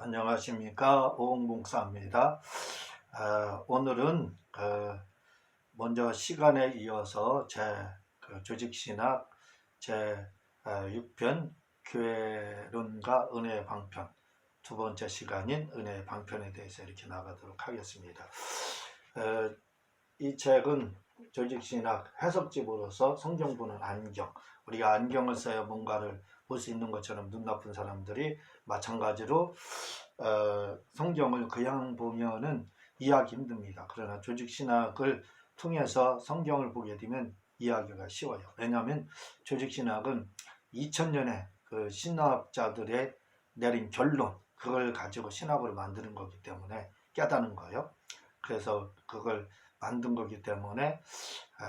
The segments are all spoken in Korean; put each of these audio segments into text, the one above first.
안녕하십니까, 오홍봉사입니다. 오늘은 먼저 시간에 이어서 제 조직신학 제 6편 교회론과 은혜의 방편 두 번째 시간인 은혜의 방편에 대해서 이렇게 나가도록 하겠습니다. 이 책은 조직신학 해석집으로서 성경 보는 안경, 우리가 안경을 써야 뭔가를 볼 수 있는 것처럼 눈 나쁜 사람들이 마찬가지로 성경을 그냥 보면은 이해하기 힘듭니다. 그러나 조직신학을 통해서 성경을 보게 되면 이해하기가 쉬워요. 왜냐하면 조직신학은 2000년에 그 신학자들의 내린 결론, 그걸 가지고 신학을 만드는 거기 때문에 깨닫는 거예요. 그래서 그걸 만든 거기 때문에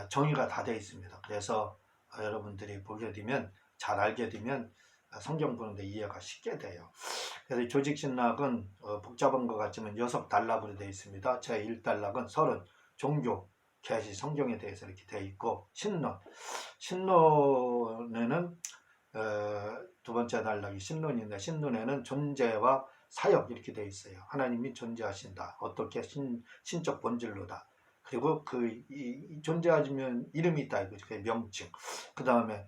정의가 다 되어 있습니다. 그래서 여러분들이 보게 되면, 잘 알게 되면 성경 보는데 이해가 쉽게 돼요. 그래서 조직신학은 복잡한 것 같지만 6단락으로 되어 있습니다. 제 1단락은 서론, 종교, 계시, 성경에 대해서 이렇게 되어 있고, 신론에는 두 번째 단락이 신론인데, 신론에는 존재와 사역 이렇게 되어 있어요. 하나님이 존재하신다. 어떻게 신적 본질로다. 그리고 존재하시면 이름이 있다. 이거죠. 명칭. 그 다음에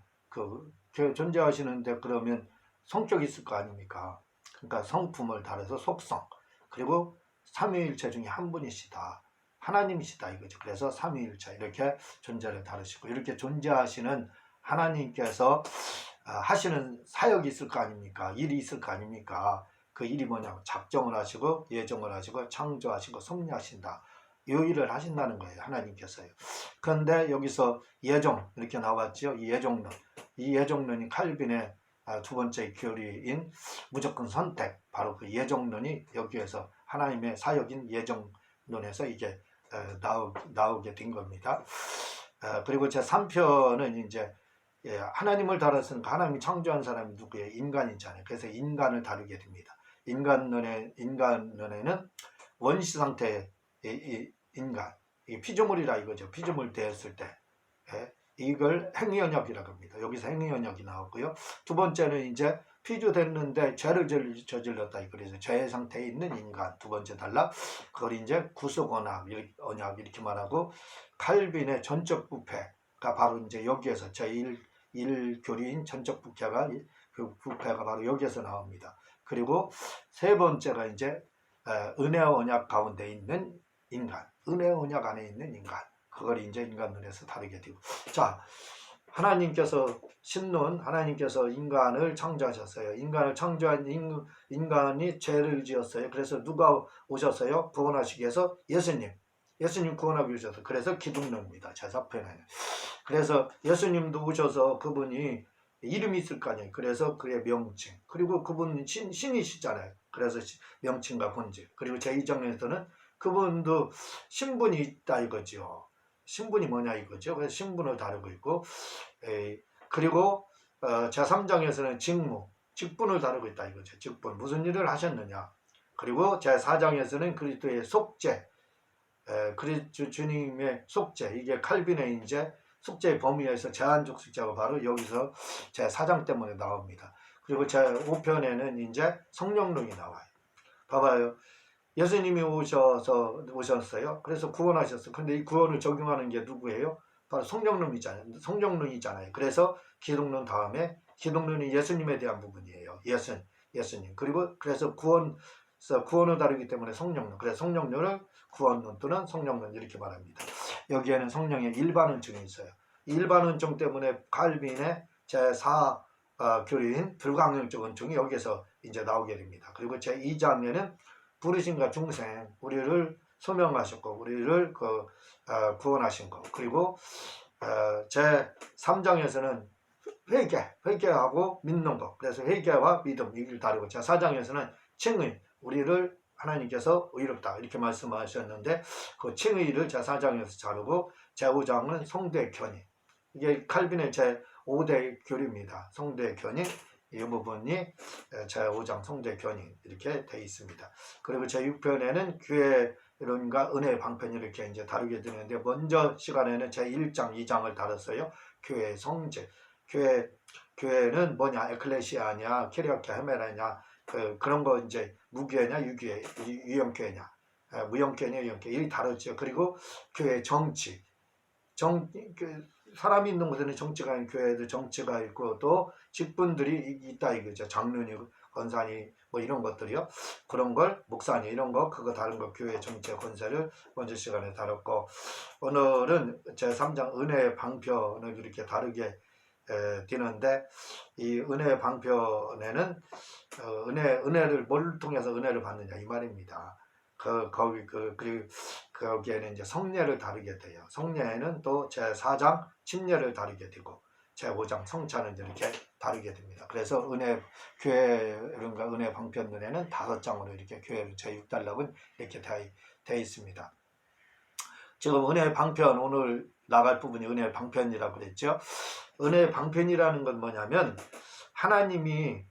존재하시는데 그러면 성격이 있을 거 아닙니까? 그러니까 성품을 다뤄서 속성. 그리고 삼위일체 중에 한 분이시다. 하나님이시다 이거죠. 그래서 삼위일체 이렇게 존재를 다루시고, 이렇게 존재하시는 하나님께서 하시는 사역이 있을 거 아닙니까? 일이 있을 거 아닙니까? 그 일이 뭐냐고, 작정을 하시고 예정을 하시고 창조하시고 섭리하신다. 이 일을 하신다는 거예요, 하나님께서요. 그런데 여기서 예정 이렇게 나왔죠. 이 예정론이 칼빈의 두 번째 교리인 무조건 선택, 바로 그 예정론이 여기에서 하나님의 사역인 예정론에서 이게 나오게 된 겁니다. 그리고 제 3편은 이제 하나님을 다뤘으니까 하나님이 창조한 사람이 누구예요? 인간이잖아요. 그래서 인간을 다루게 됩니다. 인간론에는 원시 상태의 인간, 피조물이라 이거죠. 피조물 되었을 때 이걸 행위언역이라고 합니다. 여기서 행위언역이 나오고요. 두 번째는 이제 피조됐는데 죄를 저질렀다. 그래서 죄의 상태에 있는 인간, 두 번째 단락. 그걸 이제 구속언약 이렇게 말하고, 칼빈의 전적 부패가 바로 이제 여기에서 제1 교리인 전적 부패가 바로 여기에서 나옵니다. 그리고 세 번째가 이제 은혜 언약 가운데 있는 인간, 은혜 언약 안에 있는 인간, 그걸 이제 인간론에서 다루게 되고, 자, 하나님께서 신론, 하나님께서 인간을 창조하셨어요. 인간을 창조한 인간이 죄를 지었어요. 그래서 누가 오셨어요? 구원하시기 위해서 예수님 구원하기 위해서. 그래서 기독론입니다. 제4편에는. 그래서 예수님도 오셔서 그분이 이름이 있을 거 아니에요. 그래서 그의 명칭, 그리고 그분은 신이시잖아요. 그래서 명칭과 본질. 그리고 제2장에서는 그분도 신분이 있다 이거죠. 신분이 뭐냐 이거죠. 그래서 신분을 다루고 있고, 그리고 제3장에서는 직분을 다루고 있다 이거죠. 직분, 무슨 일을 하셨느냐. 그리고 제4장에서는 그리스도의 속죄, 그리스도 주님의 속죄, 이게 칼빈의 이제 속죄의 범위에서 제한적 속죄가 바로 여기서 제4장 때문에 나옵니다. 그리고 제5편에는 이제 성령론이 나와요. 봐봐요. 예수님이 오셨어요. 그래서 구원하셨어요. 근데 이 구원을 적용하는 게 누구예요? 바로 성령론이잖아요. 그래서 기독론 다음에, 기독론이 예수님에 대한 부분이에요. 예수님. 그래서 구원을 다루기 때문에 성령론. 그래서 성령론을 구원론 또는 성령론 이렇게 말합니다. 여기에는 성령의 일반은총이 있어요. 일반은총 때문에 칼빈의 제4 교리인 불강령적 은총이 여기에서 이제 나오게 됩니다. 그리고 제2장에는 부르심과 중생, 우리를 소명하셨고 우리를 구원하신 것. 그리고 제3장에서는 회개하고 믿는 것. 그래서 회개와 믿음 이걸 다루고, 제4장에서는 칭의, 우리를 하나님께서 의롭다 이렇게 말씀하셨는데 그 칭의를 제4장에서 다루고, 제5장은 성대 견인, 이게 칼빈의 제5대 교리입니다. 성대 견인, 이 부분이 제5장 성대 견인 이렇게 되어 있습니다. 그리고 제6편에는 교회론과 은혜의 방편 이렇게 이제 다루게 되는데, 먼저 시간에는 제1장 2장을 다뤘어요. 교회의 성질, 교회는 뭐냐, 에클레시아냐, 키리아케 헤메라냐, 그런 거 이제 무교회냐 유형교회냐 무형교회냐 유형교회 이 다르죠. 그리고 교회 정치 사람이 있는 곳에는 정치가 있는 교회도 정치가 있고 또 직분들이 있다 이거죠. 장로니 권사니 뭐 이런 것들이요. 그런 걸 목사니 이런 거 그거 다른 거 교회 정치 권세를 먼저 시간에 다뤘고 오늘은 제3장 은혜의 방편을 이렇게 다르게 되는데 이 은혜의 방편에는 은혜를 뭘 통해서 은혜를 받느냐 이 말입니다. 그리고 거기에는 이제 성례를 다루게 돼요. 성례에는 또 제4장 침례를 다루게 되고 제5장 성찬을 이렇게 다루게 됩니다. 그래서 교회론과 은혜 방편론에는 5장으로 이렇게 교회를 제6단락은 이렇게 되어 있습니다. 지금 은혜 방편 오늘 나갈 부분이 은혜 방편이라고 그랬죠. 은혜 방편이라는 건 뭐냐면 하나님이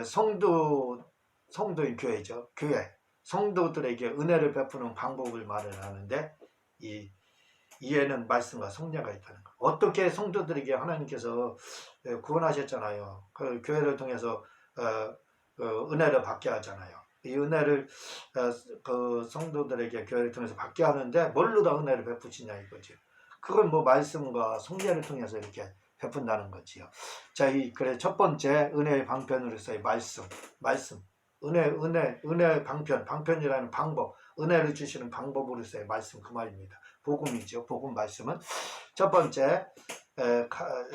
성도인 교회죠. 교회 성도들에게 은혜를 베푸는 방법을 말을 하는데 이에는 말씀과 성례가 있다는 것. 어떻게 성도들에게 하나님께서 구원하셨잖아요. 그 교회를 통해서 은혜를 받게 하잖아요. 이 은혜를 그 성도들에게 교회를 통해서 받게 하는데 뭘로 다 은혜를 베푸시냐 이거죠. 그건 뭐 말씀과 성례를 통해서 이렇게 베푼다는 거지요. 자, 그래 첫 번째 은혜의 방편으로서의 말씀. 은혜 방편이라는 방법, 은혜를 주시는 방법으로서의 말씀 그 말입니다. 복음이죠. 복음 말씀은 첫 번째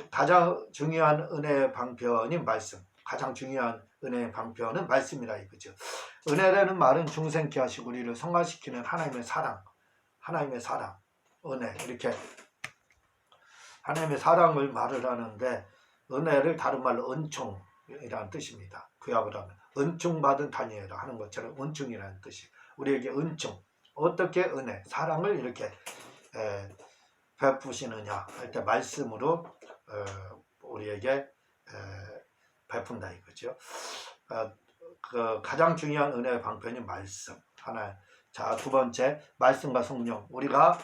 가장 중요한 은혜의 방편인 말씀. 가장 중요한 은혜의 방편은 말씀이라 이거죠. 은혜라는 말은 중생케 하시고 우리를 성화시키는 하나님의 사랑, 은혜 이렇게 하나님의 사랑을 말을 하는데 은혜를 다른 말로 은총이라는 뜻입니다. 구약을 하면 은총받은 다니엘이라 하는 것처럼 은총이라는 뜻이 우리에게 은총 어떻게 은혜 사랑을 이렇게 베푸시느냐 할 때 말씀으로 우리에게 베푼다 이거죠. 그 가장 중요한 은혜의 방편이 말씀 하나. 자, 두 번째 말씀과 성령. 우리가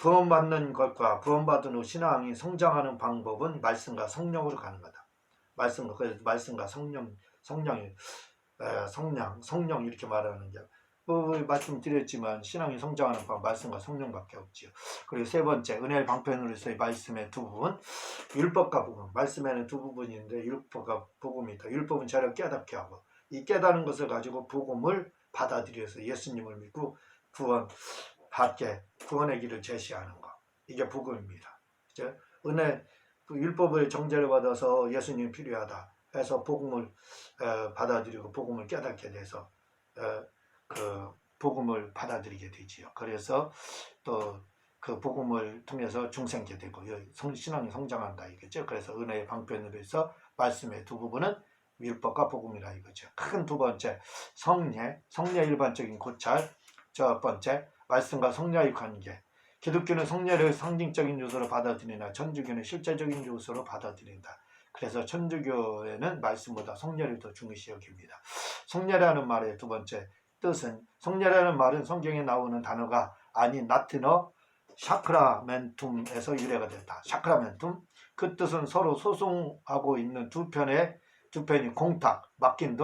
구원받는 것과 구원받은 후 신앙이 성장하는 방법은 말씀과 성령으로 가는 거다. 말씀과 성령 이렇게 말하는 게 말씀드렸지만 신앙이 성장하는 방법 말씀과 성령밖에 없지요. 그리고 세 번째 은혜의 방편으로서의 말씀의 두 부분 율법과 복음. 말씀에는 두 부분인데 율법과 복음이 있다. 율법은 저를 깨닫게 하고 이 깨닫는 것을 가지고 복음을 받아들여서 예수님을 믿고 구원의 길을 제시하는 것. 이게 복음입니다. 그죠? 율법을 정죄를 받아서 예수님이 필요하다 해서 복음을 받아들이고 복음을 깨닫게 돼서 그 복음을 받아들이게 되지요. 그래서 또 그 복음을 통해서 중생케 되고 신앙이 성장한다 이거죠. 그래서 은혜의 방편으로 해서 말씀의 두 부분은 율법과 복음이라 이거죠. 큰 두 번째 성례 일반적인 고찰. 첫 번째 말씀과 성례의 관계. 기독교는 성례를 상징적인 요소로 받아들이나 천주교는 실제적인 요소로 받아들인다. 그래서 천주교에는 말씀보다 성례를 더 중요시 여깁니다. 성례라는 말의 두 번째 뜻은 성례라는 말은 성경에 나오는 단어가 아닌 라틴어 샤크라멘툼에서 유래가 됐다. 샤크라멘툼 그 뜻은 서로 소송하고 있는 두 편이 공탁을 맡긴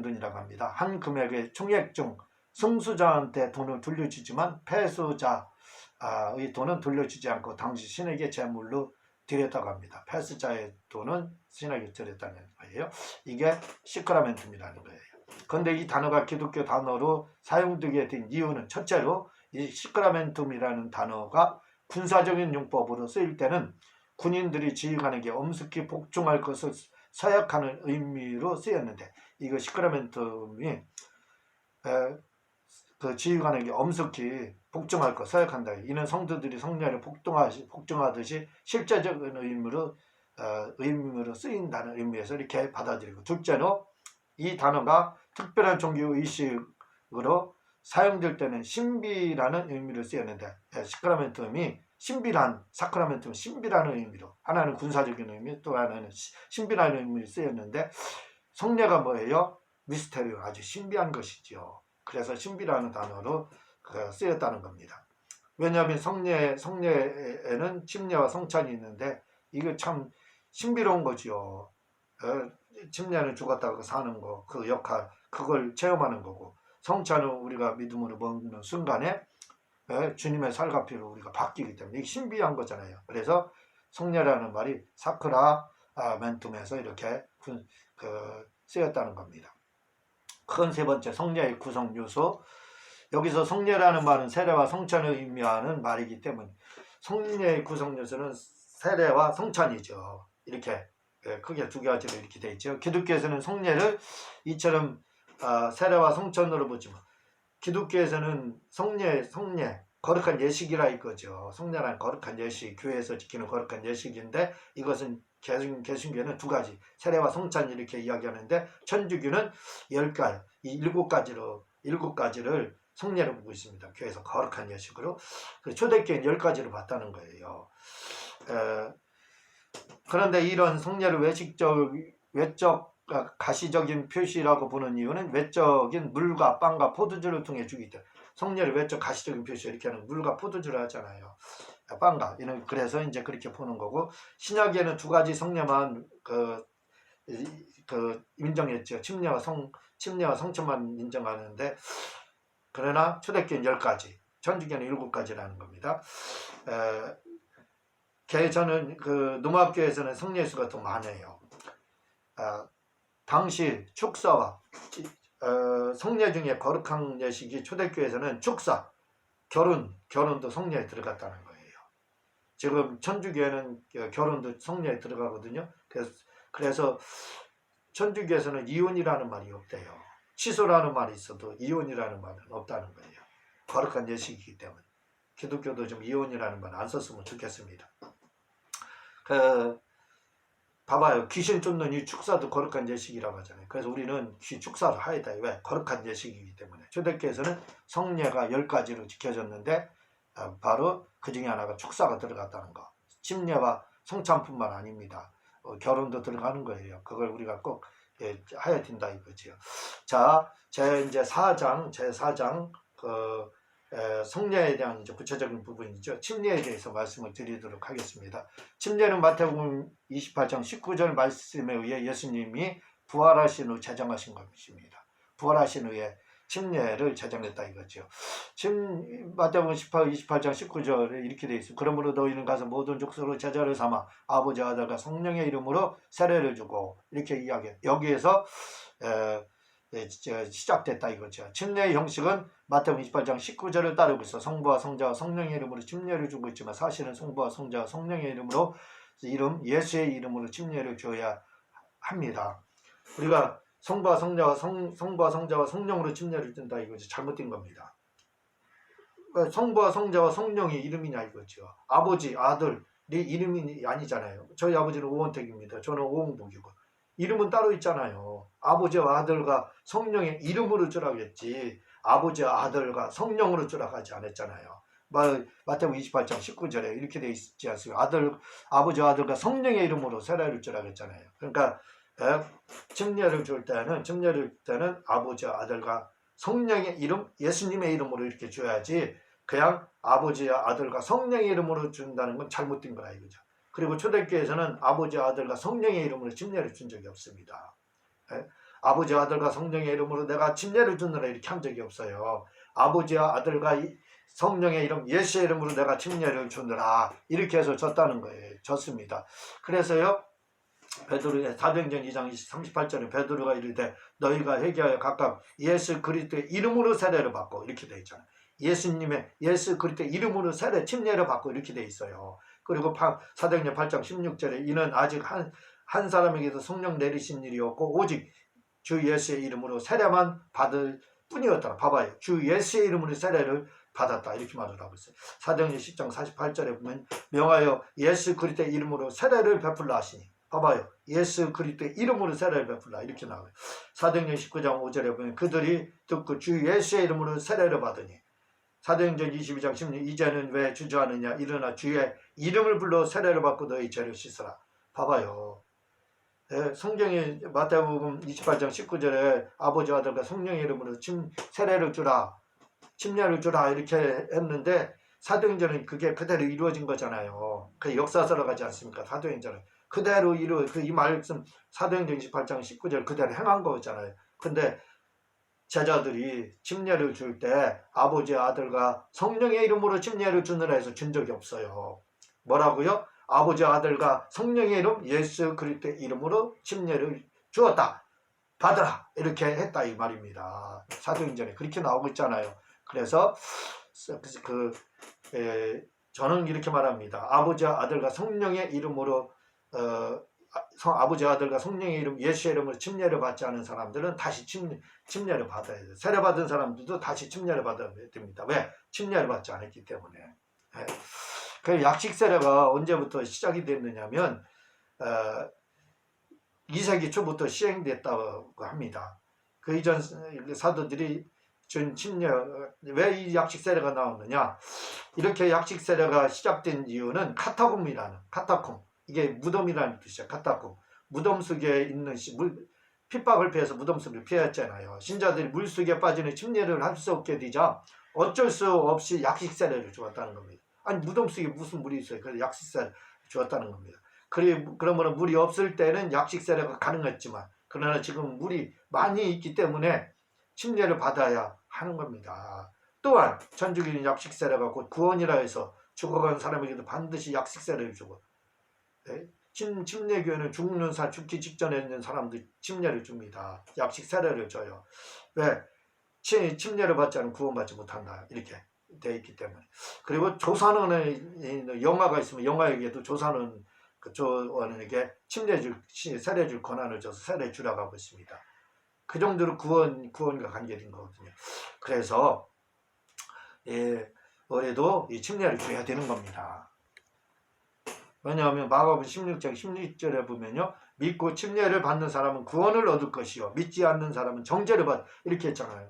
돈이라고 합니다. 한 금액의 총액 중 승수자한테 돈을 돌려주지만 패수자의 돈은 돌려주지 않고 당시 신에게 제물로 드렸다고 합니다. 패수자의 돈은 신에게 드렸다는 거예요. 이게 시크라멘툼이라는 거예요. 그런데 이 단어가 기독교 단어로 사용되게 된 이유는 첫째로 이 시크라멘툼이라는 단어가 군사적인 용법으로 쓰일 때는 군인들이 지휘관에게 엄숙히 복종할 것을 서약하는 의미로 쓰였는데 이거 시크라멘tum이 그 지휘관에게 엄숙히 복종할 것 서약한다. 이는 성도들이 성례를 복종하듯이 실제적인 의미로 쓰인다는 의미에서 이렇게 받아들이고 druh째로 이 단어가 특별한 종교 의식으로 사용될 때는 신비라는 의미로 쓰였는데 시크라멘tum이 사크라멘tum 신비라는 의미로 하나는 군사적인 의미 또 하나는 신비라는 의미로 쓰였는데 성례가 뭐예요? 미스테리오 아주 신비한 것이죠. 그래서 신비라는 단어로 쓰였다는 겁니다. 왜냐하면 성례에는 침례와 성찬이 있는데 이거 참 신비로운 거죠. 침례는 죽었다가 사는 거, 그 역할, 그걸 체험하는 거고, 성찬은 우리가 믿음으로 먹는 순간에 주님의 살갑이로 우리가 바뀌기 때문에 이게 신비한 거잖아요. 그래서 성례라는 말이 사크라멘툼에서 이렇게 쓰였다는 겁니다. 큰 세 번째, 성례의 구성 요소. 여기서 성례라는 말은 세례와 성찬을 의미하는 말이기 때문에 성례의 구성 요소는 세례와 성찬이죠. 이렇게 크게 두 가지로 이렇게 되어 있죠. 기독교에서는 성례를 이처럼 세례와 성찬으로 보지만 기독교에서는 성례 거룩한 예식이라 이거죠. 성례란 거룩한 예식, 교회에서 지키는 거룩한 예식인데 이것은 개신교는 두 가지, 세례와 성찬 이렇게 이야기하는데 천주교는 10가지, 이 7가지를 성례로 보고 있습니다. 교회에서 거룩한 예식으로. 초대교회는 10가지로 봤다는 거예요. 그런데 이런 성례를 외적 가시적인 표시라고 보는 이유는 외적인 물과 빵과 포도주를 통해 주기 때문에 성례를 외적 가시적인 표시 이렇게 하는 물과 포도주를 하잖아요. 빵과 이런 그래서 이제 그렇게 보는 거고 신약에는 두 가지 성례만 인정했죠. 침례와 성찬만 인정하는데 그러나 초대교회는 10가지, 천주교는 7가지라는 겁니다. 저는 농업교회에서는 성례 수가 더 많아요. 당시 축사와 성례 중에 거룩한 예식이 초대교회에서는 축사, 결혼도 성례에 들어갔다는 거예요. 지금 천주교회는 결혼도 성례에 들어가거든요. 그래서 천주교에서는 이혼이라는 말이 없대요. 취소라는 말이 있어도 이혼이라는 말은 없다는 거예요. 거룩한 예식이기 때문에. 기독교도 좀 이혼이라는 말 안 썼으면 좋겠습니다. 봐봐요. 귀신 쫓는 이 축사도 거룩한 예식이라고 하잖아요. 그래서 우리는 축사를 해야 돼요. 왜? 거룩한 예식이기 때문에. 초대교회에서는 성례가 10가지로 지켜졌는데 바로 그 중에 하나가 축사가 들어갔다는 거. 침례와 성찬뿐만 아닙니다. 결혼도 들어가는 거예요. 그걸 우리가 꼭 해야 된다 이거지요. 자, 제 4장 성례에 대한 이제 구체적인 부분이죠. 침례에 대해서 말씀을 드리도록 하겠습니다. 침례는 마태복음 28장 19절 말씀에 의해 예수님이 부활하신 후 제정하신 것입니다. 부활하신 후에 침례를 제정했다 이거죠. 마태복음 28장 19절에 이렇게 되어 있습니다. 그러므로 너희는 가서 모든 족속으로 제자를 삼아 아버지 아들과 성령의 이름으로 세례를 주고 이렇게 이야기해요. 여기에서 시작됐다 이거죠. 침례의 형식은 마태복음 28장 19절을 따르고 있어 성부와 성자와 성령의 이름으로 침례를 주고 있지만 사실은 성부와 성자와 성령의 이름으로 예수의 이름으로 침례를 줘야 합니다. 우리가 성부와 성자와 성령으로 침례를 준다 이거죠. 잘못된 겁니다. 성부와 성자와 성령의 이름이냐 이거죠. 아버지 아들이 이름이 아니잖아요. 저희 아버지는 오원택입니다. 저는 오홍복이고 이름은 따로 있잖아요. 아버지와 아들과 성령의 이름으로 주라고 했지 아버지와 아들과 성령으로 주라고 하지 않았잖아요. 마태복음 28장 19절에 이렇게 되어 있지 않습니까? 아버지와 아들과 성령의 이름으로 세례를 주라고 했잖아요. 그러니까 침례를 줄 때는 아버지와 아들과 성령의 이름, 예수님의 이름으로 이렇게 줘야지 그냥 아버지와 아들과 성령의 이름으로 준다는 건 잘못된 거라 이거죠. 그리고 초대교회에서는 아버지와 아들과 성령의 이름으로 침례를 준 적이 없습니다. 아버지와 아들과 성령의 이름으로 내가 침례를 주느라 이렇게 한 적이 없어요. 아버지와 아들과 성령의 이름, 예수의 이름으로 내가 침례를 주느라 이렇게 해서 줬다는 거예요. 줬습니다. 그래서요. 베드로의 사도행전 2장 38절에 베드로가 이르되 너희가 회개하여 각각 예수 그리스도의 이름으로 세례를 받고 이렇게 돼 있잖아요. 예수 그리스도의 이름으로 세례 침례를 받고 이렇게 돼 있어요. 그리고 사도행전 8장 16절에 이는 아직 한 사람에게도 성령 내리신 일이 없고 오직 주 예수의 이름으로 세례만 받을 뿐이었더라. 봐봐요. 주 예수의 이름으로 세례를 받았다 이렇게 말을 하고 있어요. 사도행전 10장 48절에 보면 명하여 예수 그리스도의 이름으로 세례를 베풀라 하시니 봐봐요. 예수 그리스도의 이름으로 세례를 베풀라 이렇게 나와요. 사도행전 19장 5절에 보면 그들이 듣고 주 예수의 이름으로 세례를 받으니 사도행전 22장 16 이제는 왜 주저하느냐 일어나 주의 이름을 불러 세례를 받고 너희 죄를 씻으라. 봐봐요. 성경이 마태복음 28장 19절에 아버지와 아들과 성령의 이름으로 세례를 주라 침례를 주라 이렇게 했는데 사도행전은 그게 그대로 이루어진 거잖아요. 그 역사서로 가지 않습니까? 사도행전은 그대로 이 말씀 사도행전 28장 19절 그대로 행한 거잖아요. 근데 제자들이 침례를 줄 때 아버지의 아들과 성령의 이름으로 침례를 주느라 해서 준 적이 없어요. 뭐라고요? 아버지의 아들과 성령의 이름 예수 그리스도의 이름으로 침례를 주었다. 받으라. 이렇게 했다 이 말입니다. 사도행전에 그렇게 나오고 있잖아요. 그래서 저는 이렇게 말합니다. 아버지와 아들과 성령의 이름으로 아버지와 아들과 성령의 이름 예수의 이름으로 침례를 받지 않은 사람들은 다시 침례를 받아야 돼요. 세례받은 사람들도 다시 침례를 받아야 됩니다. 왜? 침례를 받지 않았기 때문에. 네. 그 약식 세례가 언제부터 시작이 됐느냐면 2세기 초부터 시행됐다고 합니다. 그 이전 사도들이 준 침례, 왜 이 약식 세례가 나오느냐? 이렇게 약식 세례가 시작된 이유는 카타콤이라는, 카타콤, 이게 무덤이라는 뜻이야. 카타콤, 무덤 속에 있는 핍박을 피해서 무덤 속을 피했잖아요. 신자들이 물 속에 빠지는 침례를 할 수 없게 되자 어쩔 수 없이 약식 세례를 주었다는 겁니다. 아니 무덤 속에 무슨 물이 있어요? 그래서 약식 세례를 주었다는 겁니다. 그러면 물이 없을 때는 약식 세례가 가능했지만, 그러나 지금 물이 많이 있기 때문에 침례를 받아야 하는 겁니다. 또한 천주교는 약식 세례가 곧 구원이라 해서 죽어간 사람에게도 반드시 약식 세례를 주고, 침례교회는 죽기 직전에 있는 사람들 침례를 줍니다. 약식 세례를 줘요. 왜? 침례를 받지 않으면 구원받지 못한다. 이렇게 되어 있기 때문에. 그리고 조산원의 영아가 있으면 영아에게도 조산원에게 세례 줄 권한을 줘서 세례 주라고 하고 있습니다. 그 정도로 구원과 관계된 거거든요. 그래서 올해도 이 침례를 줘야 되는 겁니다. 왜냐하면 마가복음 16장 16절에 보면요, 믿고 침례를 받는 사람은 구원을 얻을 것이요 믿지 않는 사람은 정죄를 이렇게 했잖아요.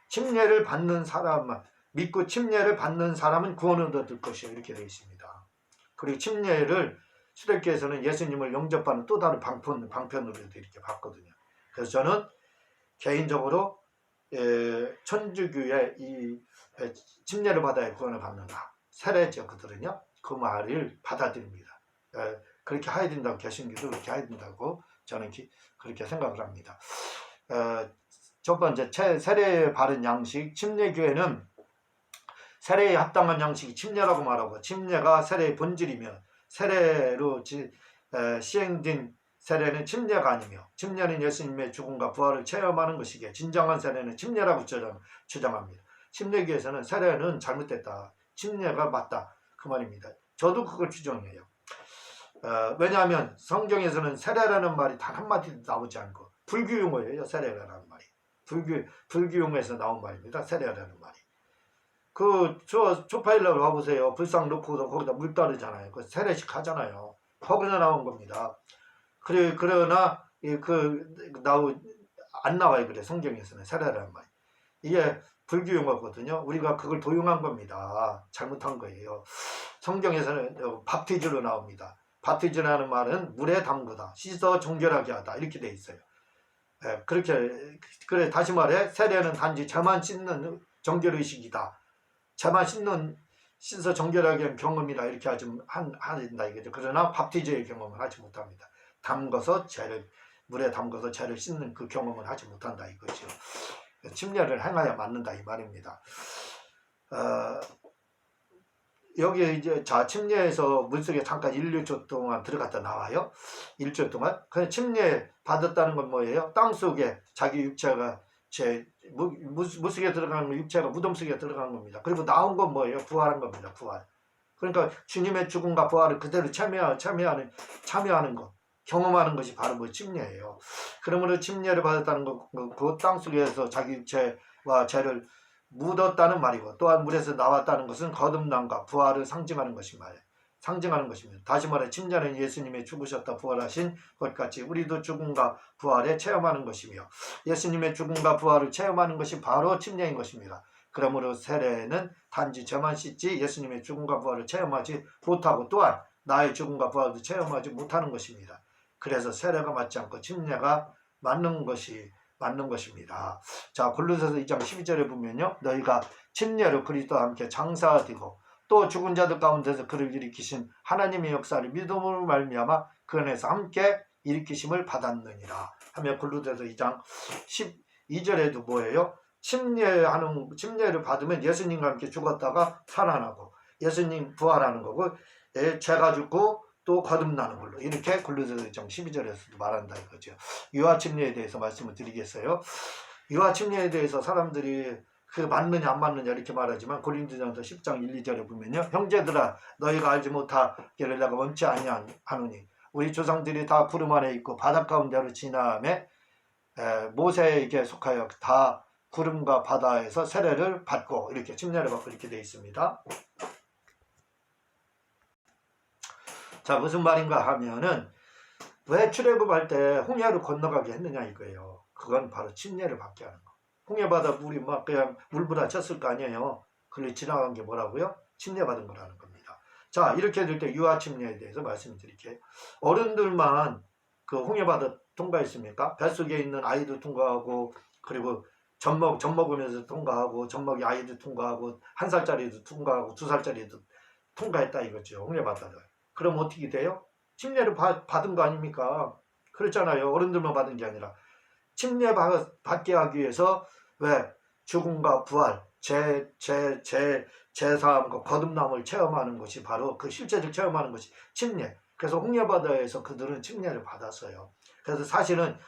침례를 받는 사람만, 믿고 침례를 받는 사람은 구원을 얻을 것이요 이렇게 되어 있습니다. 그리고 침례를 수도교에서는 예수님을 영접하는 또 다른 방편으로도 이렇게 봤거든요. 그래서 저는 개인적으로 천주교의 이 침례를 받아야 구원을 받는다, 세례죠 그들은요, 그 말을 받아들입니다. 그렇게 해야 된다고, 개신교도 그렇게 해야 된다고 저는 그렇게 생각을 합니다. 첫 번째, 세례에 바른 양식. 침례교회는 세례에 합당한 양식이 침례라고 말하고, 침례가 세례의 본질이며 세례로 시행된 세례는 침례가 아니며, 침례는 예수님의 죽음과 부활을 체험하는 것이기에 진정한 세례는 침례라고 주장합니다. 침례교에서는 세례는 잘못됐다, 침례가 맞다, 그 말입니다. 저도 그걸 주장해요. 왜냐하면 성경에서는 세례라는 말이 단 한마디도 나오지 않고, 불교 용어예요. 세례라는 말이 불교 용어에서 나온 말입니다. 세례라는 말이. 초파일러 와보세요. 불상 놓고 거기다 물 따르잖아요. 그 세례식 하잖아요. 거기서 나온 겁니다. 그러나 안 나와요. 그래, 성경에서는 세례라는 말이. 이게 불교 용어거든요. 우리가 그걸 도용한 겁니다. 잘못한 거예요. 성경에서는 밥티즈로 나옵니다. 밥티즈라는 말은 물에 담그다, 씻어 정결하게 하다, 이렇게 돼 있어요. 그래, 다시 말해, 세례는 단지 죄만 씻는 정결의식이다, 죄만 씻어 정결하게 한 경험이라 이렇게 한다 이거죠. 그러나 밥티즈의 경험을 하지 못합니다. 물에 담궈서 죄를 씻는 그 경험을 하지 못한다 이거죠. 침례를 행하여 맞는다 이 말입니다. 여기 이제 침례에서 물속에 잠깐 1초 동안 들어갔다 나와요. 1초 동안. 그냥 침례 받았다는 건 뭐예요? 땅 속에 자기 육체가 물속에 들어가는 육체가 무덤 속에 들어간 겁니다. 그리고 나온 건 뭐예요? 부활한 겁니다. 부활. 그러니까 주님의 죽음과 부활을 그대로 참여하는 것, 경험하는 것이 바로 침례예요. 그러므로 침례를 받았다는 것, 그 땅 속에서 자기 육체와 죄를 묻었다는 말이고, 또한 물에서 나왔다는 것은 거듭남과 부활을 상징하는 것입니다. 다시 말해 침례는 예수님이 죽으셨다 부활하신 것 같이 우리도 죽음과 부활에 체험하는 것이며, 예수님의 죽음과 부활을 체험하는 것이 바로 침례인 것입니다. 그러므로 세례는 단지 죄만 씻지 예수님의 죽음과 부활을 체험하지 못하고, 또한 나의 죽음과 부활도 체험하지 못하는 것입니다. 그래서 세례가 맞지 않고 침례가 맞는 것입니다. 자, 골로새서 2장 12절에 보면요, 너희가 침례로 그리스도와 함께 장사되고 또 죽은 자들 가운데서 그를 일으키신 하나님의 역사를 믿음으로 말미암아 그 안에서 함께 일으키심을 받았느니라 하며 골로새서 2장 12절에도 뭐예요? 침례를 받으면 예수님과 함께 죽었다가 살아나고 예수님 부활하는 거고 죄가 죽고 또 거듭나는 걸로 이렇게 골로새서 2장 12절에서도 말한다 이거죠. 유아 침례에 대해서 말씀을 드리겠어요. 유아 침례에 대해서 사람들이 그 맞느냐 안 맞느냐 이렇게 말하지만 고린도전서 10장 1, 2절에 보면요. 형제들아 너희가 알지 못하기를 내가 원치 아니하노니 우리 조상들이 다 구름 안에 있고 바다 가운데로 지나매 모세에게 속하여 다 구름과 바다에서 세례를 받고 이렇게 침례를 받고 이렇게 되어 있습니다. 자, 무슨 말인가 하면은 왜 출애굽할 때 홍해를 건너가게 했느냐 이거예요. 그건 바로 침례를 받게 하는 거. 홍해바다 물이 막 그냥 물부다 쳤을 거 아니에요. 그걸 지나간 게 뭐라고요? 침례받은 거라는 겁니다. 자, 이렇게 될 때 유아 침례에 대해서 말씀드릴게요. 어른들만 그 홍해바다 통과했습니까? 뱃속에 있는 아이도 통과하고 그리고 젖 먹으면서 통과하고 젖 먹이 아이도 통과하고 1살짜리도 통과하고 2살짜리도 통과했다 이거죠. 홍해바다를. 그럼 어떻게 돼요? 침례를 받은 거 아닙니까? 그렇잖아요. 어른들만 받은 게 아니라 침례 받게 하기 위해서 왜 죽음과 부활, 제사함과 거듭남을 체험하는 것이 바로 그 실제를 체험하는 것이 침례. 그래서 홍해바다에서 그들은 침례를 받았어요. 그래서 사실은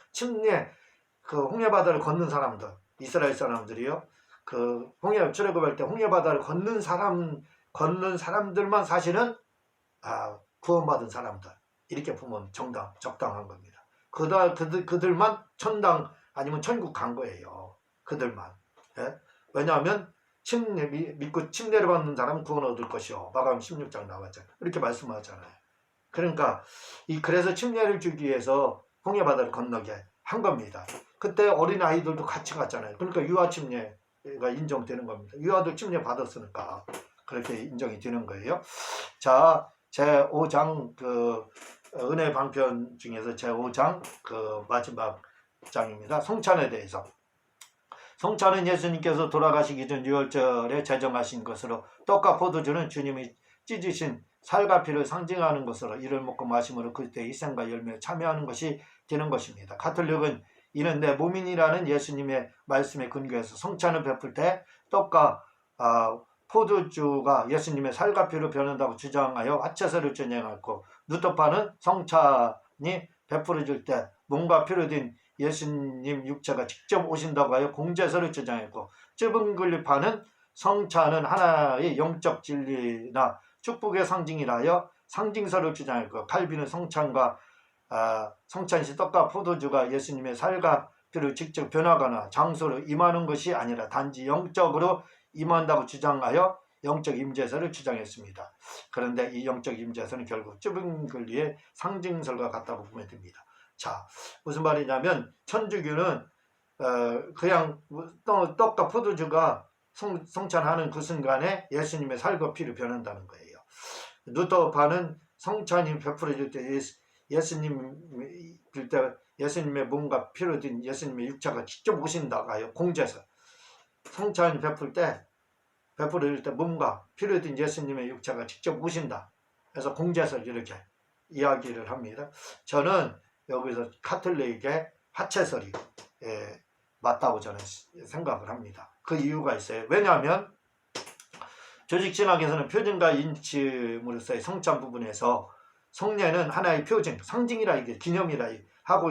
그 홍해바다를 걷는 사람들, 이스라엘 사람들이요. 그 출애굽할 때 홍해바다를 걷는 사람들만 사실은 구원받은 사람들. 이렇게 보면 적당한 겁니다. 그들만 천당 아니면 천국 간 거예요. 그들만. 예? 왜냐하면 믿고 침례를 받는 사람은 구원 얻을 것이요. 마가복음 16장 나왔잖아요. 이렇게 말씀하잖아요. 그러니까 그래서 침례를 주기 위해서 홍해바다를 건너게 한 겁니다. 그때 어린 아이들도 같이 갔잖아요. 그러니까 유아 침례가 인정되는 겁니다. 유아도 침례 받았으니까 그렇게 인정이 되는 거예요. 자, 제5장 은혜 방편 중에서 제5장 마지막 장입니다. 성찬에 대해서. 성찬은 예수님께서 돌아가시기 전 유월절에 제정하신 것으로 떡과 포도주는 주님이 찢으신 살과 피를 상징하는 것으로 이를 먹고 마심으로 그리스도의 희생과 열매에 참여하는 것이 되는 것입니다. 가톨릭은 이는 내 몸이니라는 예수님의 말씀에 근거해서 성찬을 베풀 때 떡과 포도주가 예수님의 살과 피로 변한다고 주장하여 화채설을 전행하고 루터파는 성찬이 베풀어질 때 몸과 피로 된 예수님 육체가 직접 오신다고 하여 공제설을 주장했고 쯔붕글리파는 성찬은 하나의 영적 진리나 축복의 상징이라 하여 상징설을 주장했고 칼빈은 성찬시 떡과 포도주가 예수님의 살과 피를 직접 변화하거나 장소로 임하는 것이 아니라 단지 영적으로 임한다고 주장하여 영적 임재설을 주장했습니다. 그런데 이 영적 임재설은 결국 쯔붕글리의 상징설과 같다고 보면 됩니다. 자, 무슨 말이냐면 천주교는 그냥 떡과 포도주가 성찬하는 그 순간에 예수님의 살과 피를 변한다는 거예요. 루터파는 성찬이 베풀어질 때 예수님의 몸과 피로 된 예수님의 육체가 직접 오신다고 하여 공제설. 성찬이 베풀어질 때 몸과 피로 된 예수님의 육체가 직접 오신다. 그래서 공제설 이렇게 이야기를 합니다. 저는 여기서 카톨릭의 화채설이 맞다고 저는 생각을 합니다. 그 이유가 있어요. 왜냐하면 조직신학에서는 표징과 인침으로서의 성찬 부분에서 성례는 하나의 표징, 상징이라 이게 기념이라 하고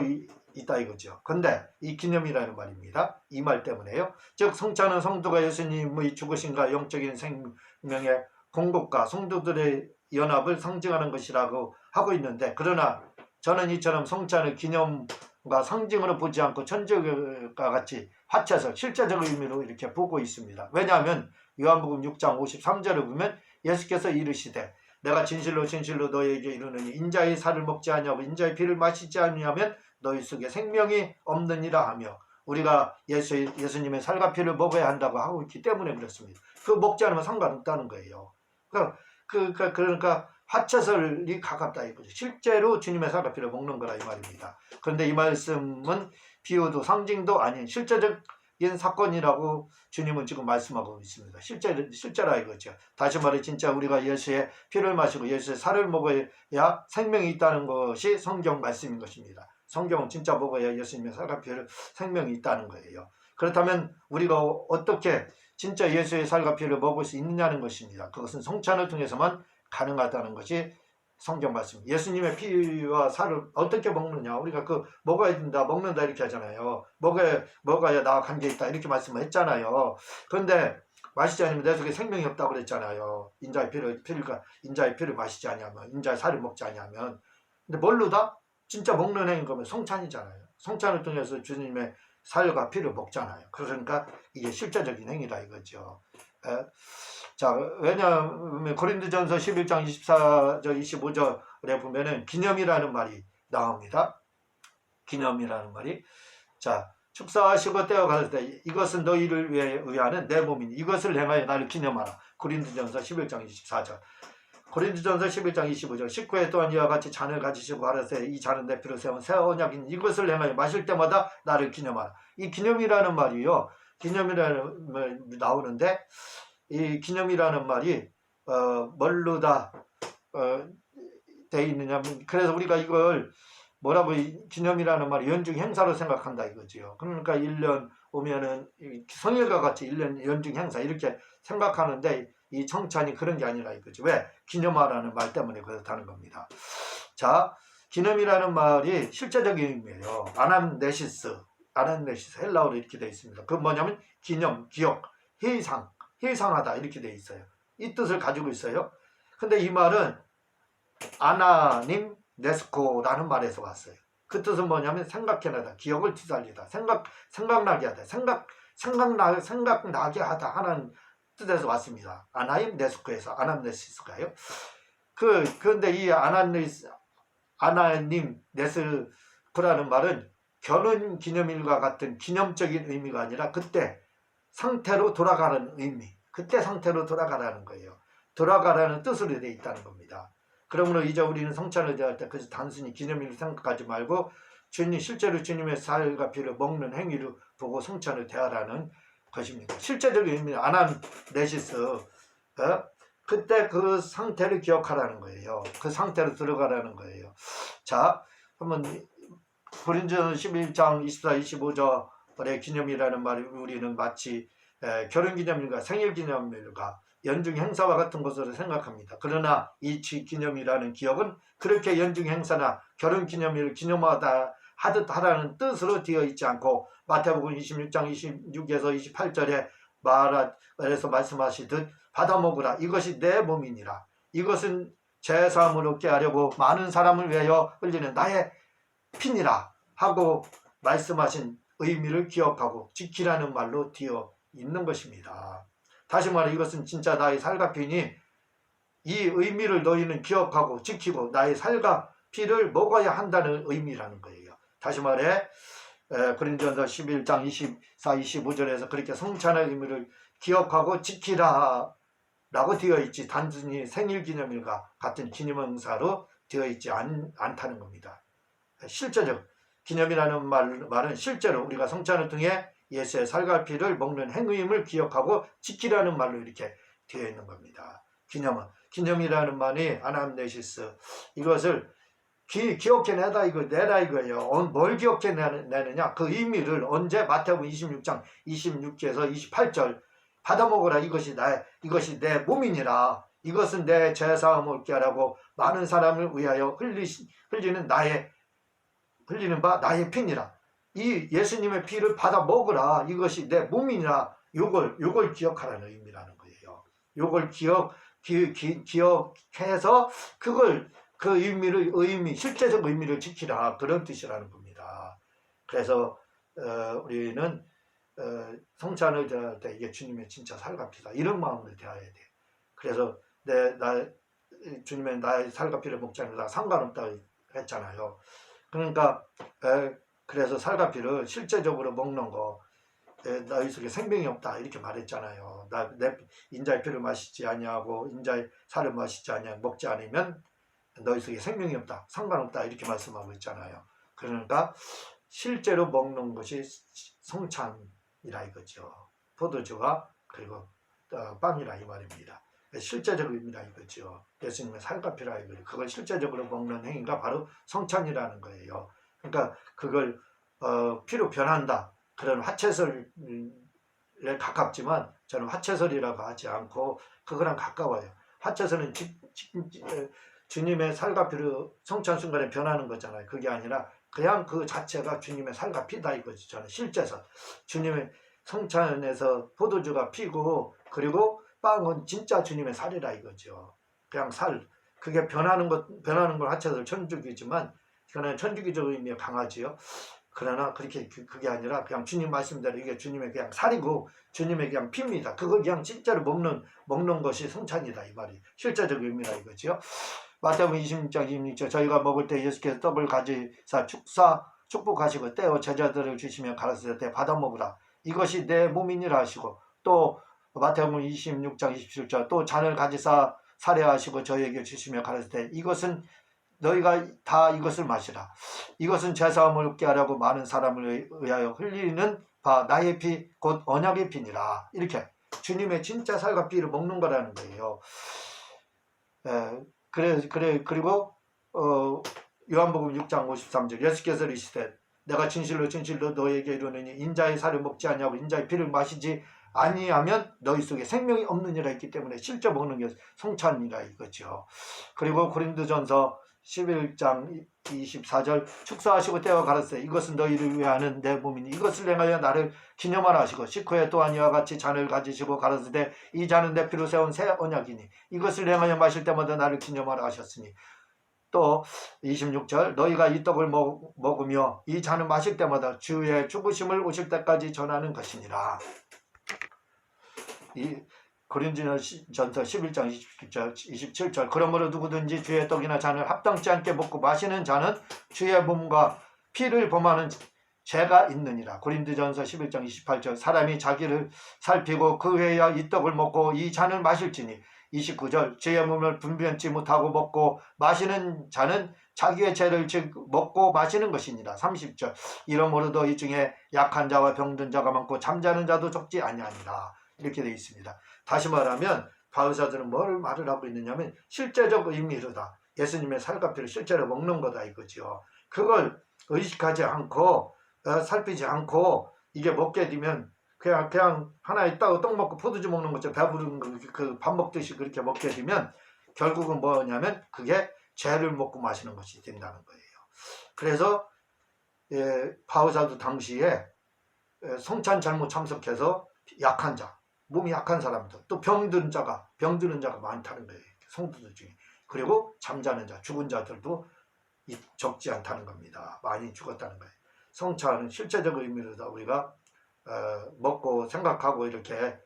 있다 이거죠. 근데 이 기념이라는 말입니다. 이 말 때문에요. 즉 성찬은 성도가 예수님의 죽으심과 영적인 생명의 공급과 성도들의 연합을 상징하는 것이라고 하고 있는데 그러나 저는 이처럼 성찬을 기념과 상징으로 보지 않고 천주교가 같이 화채설, 실제적 의미로 이렇게 보고 있습니다. 왜냐하면 요한복음 6장 53절을 보면 예수께서 이르시되 내가 진실로 진실로 너희에게 이르노니 인자의 살을 먹지 아니하고 인자의 피를 마시지 아니하면 너희 속에 생명이 없느니라 하며 우리가 예수님의 살과 피를 먹어야 한다고 하고 있기 때문에 그렇습니다. 그 먹지 않으면 상관없다는 거예요. 그러니까 화채설이 가깝다 이거죠. 실제로 주님의 살과 피를 먹는 거라 이 말입니다. 그런데 이 말씀은 비유도 상징도 아닌 실제적 사건이라고 주님은 지금 말씀하고 있습니다. 실제라 이거죠. 다시 말해 진짜 우리가 예수의 피를 마시고 예수의 살을 먹어야 생명이 있다는 것이 성경 말씀인 것입니다. 성경은 진짜 먹어야 예수님의 살과 피를 생명이 있다는 거예요. 그렇다면 우리가 어떻게 진짜 예수의 살과 피를 먹을 수 있느냐는 것입니다. 그것은 성찬을 통해서만 가능하다는 것이 성경 말씀. 예수님의 피와 살을 어떻게 먹느냐. 우리가 먹어야 된다, 먹는다 이렇게 하잖아요. 먹어야 나와 관계 있다 이렇게 말씀을 했잖아요. 그런데 마시지 않으면 내 속에 생명이 없다고 그랬잖아요. 인자의 피를 마시지 않으면, 인자의 살을 먹지 않으면. 근데 뭘로다? 진짜 먹는 행인 거면 성찬이잖아요. 성찬을 통해서 주님의 살과 피를 먹잖아요. 그러니까 이게 실제적인 행위다 이거죠. 자, 왜냐하면 고린도전서 11장 24절 25절에 보면은 기념이라는 말이 나옵니다. 기념이라는 말이. 자, 축사하시고 떼어가실 때 이것은 너희를 위하는 내 몸이니 이것을 행하여 나를 기념하라. 고린도전서 11장 24절. 고린도전서 11장 25절. 식후에 또한 이와 같이 잔을 가지시고 가라사대 이 잔은 내 피로 세운 새 언약이니 이것을 행하여 마실 때마다 나를 기념하라. 이 기념이라는 말이요. 기념이라는 말 나오는데 이 기념이라는 말이 뭘로다 돼 있느냐면, 그래서 우리가 이걸 뭐라고 기념이라는 말이 연중 행사로 생각한다 이거지요. 그러니까 1년 오면은 성일과 같이 1년 연중 행사 이렇게 생각하는데 이 청찬이 그런 게 아니라 이거죠. 왜? 기념하라는 말 때문에 그렇다는 겁니다. 자, 기념이라는 말이 실제적인 의미예요. 아남네시스 헬라어로 이렇게 되어 있습니다. 그 뭐냐면 기념, 기억, 회상하다 이렇게 되어 있어요. 이 뜻을 가지고 있어요. 근데 이 말은 아나님 네스코라는 말에서 왔어요. 그 뜻은 뭐냐면 생각해내다, 기억을 되살리다, 생각나게 하다, 생각나게 하다 하는 뜻에서 왔습니다. 아나임 네스코에서 아남네시스가요. 그런데 이 아나님 네스코라는 말은 결혼 기념일과 같은 기념적인 의미가 아니라 그때 상태로 돌아가는 의미, 그때 상태로 돌아가라는 거예요. 돌아가라는 뜻으로 되어 있다는 겁니다. 그러므로 이제 우리는 성찬을 대할 때 그래서 단순히 기념일을 생각하지 말고 실제로 주님의 살과 피를 먹는 행위로 보고 성찬을 대하라는 것입니다. 실제적인 의미는 아나네시스, 그때 그 상태를 기억하라는 거예요. 그 상태로 들어가라는 거예요. 자, 한번 고린도전서 11장 24, 25절의 기념이라는 말을 우리는 마치 결혼기념일과 생일기념일과 연중 행사와 같은 것으로 생각합니다. 그러나 이 기념이라는 기억은 그렇게 연중 행사나 결혼 기념일을 기념하다 하듯 하라는 뜻으로 되어 있지 않고 마태복음 26장 26에서 28절에 말해서 말씀하시듯 받아 먹으라 이것이 내 몸이니라. 이것은 제사함을 얻게 하려고 많은 사람을 위하여 흘리는 나의 피니라 하고 말씀하신 의미를 기억하고 지키라는 말로 되어 있는 것입니다. 다시 말해 이것은 진짜 나의 살과 피니 이 의미를 너희는 기억하고 지키고 나의 살과 피를 먹어야 한다는 의미라는 거예요. 다시 말해 고린도전서 11장 24, 25절에서 그렇게 성찬의 의미를 기억하고 지키라 라고 되어 있지 단순히 생일기념일과 같은 기념행사로 되어 있지 않다는 겁니다. 실제적 기념이라는 말은 실제로 우리가 성찬을 통해 예수의 살과 피를 먹는 행위임을 기억하고 지키라는 말로 이렇게 되어 있는 겁니다. 기념이라는 말이 아남네시스, 이것을 기억해내다 내라 이거예요. 뭘 기억해내느냐? 그 의미를 언제 마태복음 26장 26에서 28절 받아먹으라 이것이 내 몸이니라. 이것은 내 죄사함을 얻게 하라고 많은 사람을 위하여 흘리는 나의 피니라. 이 예수님의 피를 받아 먹으라. 이것이 내 몸이니라. 요걸 기억하라는 의미라는 거예요. 요걸 기억해서 그 실제적 의미를 지키라. 그런 뜻이라는 겁니다. 그래서 우리는 성찬을 대할 때 이게 주님의 진짜 살과 피다. 이런 마음으로 대해야 돼. 그래서 주님의 나의 살과 피를 먹지 않으라 상관없다고 했잖아요. 그러니까 그래서 살과 피를 실제적으로 먹는 거 너희 속에 생명이 없다 이렇게 말했잖아요. 내 인자의 피를 마시지 아니하고 인자의 살을 마시지 아니하고 먹지 않으면 너희 속에 생명이 없다 상관없다 이렇게 말씀하고 있잖아요. 그러니까 실제로 먹는 것이 성찬 성찬이라 이거죠. 포도주와 그리고 빵이라 이 말입니다. 실제적 의미라 이거죠. 예수님의 살과 피라 이거죠. 그걸 실제적으로 먹는 행위가 바로 성찬이라는 거예요. 그러니까 그걸 피로 변한다. 그런 화채설에 가깝지만 저는 화채설이라고 하지 않고 그거랑 가까워요. 화채설은 주님의 살과 피로 성찬 순간에 변하는 거잖아요. 그게 아니라 그냥 그 자체가 주님의 살과 피다 이거죠. 저는 실제서 주님의 성찬에서 포도주가 피고 그리고 빵은 진짜 주님의 살이라 이거죠. 그냥 살. 그게 변하는 걸 화채설 천주교지만 그는 천주교적 의미가 강하지요. 그러나 그게 아니라 그냥 주님 말씀대로 이게 주님의 그냥 살이고 주님의 그냥 피입니다. 그걸 그냥 진짜로 먹는 것이 성찬이다 이 말이 실제적 의미라 이거죠. 마태복음 26장 26절 저희가 먹을 때 예수께서 떡을 가지사 축복하시고 떼어 제자들을 주시며 가르치되 받아 먹으라 이것이 내 몸이니라 하시고 또 마태복음 26장 27절 또 잔을 가지사 사례하시고 저희에게 주시며 가르치되 이것은 너희가 다 이것을 마시라. 이것은 제사함을 얻게 하려고 많은 사람을 위하여 흘리는 바 나의 피 곧 언약의 피니라. 이렇게 주님의 진짜 살과 피를 먹는 거라는 거예요. 그리고 요한복음 6장 53절 예수께서 이르시되 내가 진실로 진실로 너희에게 이르노니 인자의 살을 먹지 아니하고 인자의 피를 마시지 아니하면 너희 속에 생명이 없느니라 했기 때문에 실제 먹는 게 성찬이라 이거죠. 그리고 고린도전서 11장 24절 축사하시고 떼어 가르치되 이것은 너희를 위하는 내 몸이니 이것을 행하여 나를 기념하라 하시고 식후에 또한 이와 같이 잔을 가지시고 가르치되 이 잔은 내 피로 세운 새 언약이니 이것을 행하여 마실 때마다 나를 기념하라 하셨으니 또 26절 너희가 이 떡을 먹으며 이 잔을 마실 때마다 주의 죽으심을 오실 때까지 전하는 것이니라. 이 고린도전서 11장 27절 그러므로 누구든지 주의 떡이나 잔을 합당치 않게 먹고 마시는 자는 주의 몸과 피를 범하는 죄가 있느니라. 고린도전서 11장 28절 사람이 자기를 살피고 그 외야 이 떡을 먹고 이 잔을 마실지니 29절 주의 몸을 분변치 못하고 먹고 마시는 자는 자기의 죄를 즉 먹고 마시는 것이니라. 30절 이러므로도 이 중에 약한 자와 병든 자가 많고 잠자는 자도 적지 아니하니라. 이렇게 되어 있습니다. 다시 말하면 바울사들은 뭘 말을 하고 있느냐면 실제적 의미로다. 예수님의 살과 피를 실제로 먹는 거다 이거죠. 그걸 의식하지 않고 살피지 않고 이게 먹게 되면 그냥 하나의 떡 먹고 포도주 먹는 것처럼 배부른 그 밥 먹듯이 그렇게 먹게 되면 결국은 뭐냐면 그게 죄를 먹고 마시는 것이 된다는 거예요. 그래서 바울사도 당시에 성찬 잘못 참석해서 약한 자 몸이 약한 사람들 또 병드는 자가 많다는 거예요. 성도들 중에. 그리고 잠자는 자 죽은 자들도 적지 않다는 겁니다. 많이 죽었다는 거예요. 성찬은 실제적 의미로다 우리가 먹고 생각하고 이렇게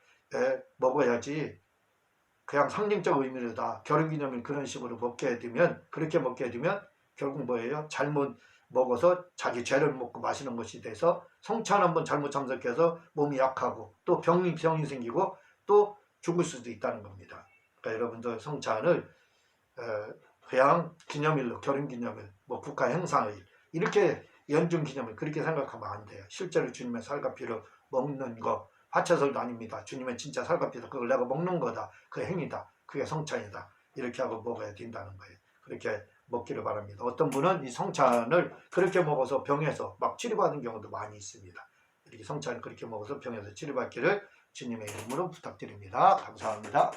먹어야지 그냥 상징적 의미로다 결혼기념일 그런 식으로 그렇게 먹게 되면 결국 뭐예요? 잘못 먹어서 자기 죄를 먹고 마시는 것이 돼서 성찬 한번 잘못 참석해서 몸이 약하고 또 병이 생기고 또 죽을 수도 있다는 겁니다. 그러니까 여러분들 성찬을 그냥 기념일로 결혼기념일 국가 행사일 이렇게 연중기념일 그렇게 생각하면 안 돼요. 실제로 주님의 살과 피를 먹는 거 화채설도 아닙니다. 주님의 진짜 살과 피다. 그걸 내가 먹는 거다. 그 행위다. 그게 성찬이다. 이렇게 하고 먹어야 된다는 거예요. 그렇게 먹기를 바랍니다. 어떤 분은 이 성찬을 그렇게 먹어서 병에서 막 치료받은 경우도 많이 있습니다. 이렇게 성찬을 그렇게 먹어서 병에서 치료받기를 주님의 이름으로 부탁드립니다. 감사합니다.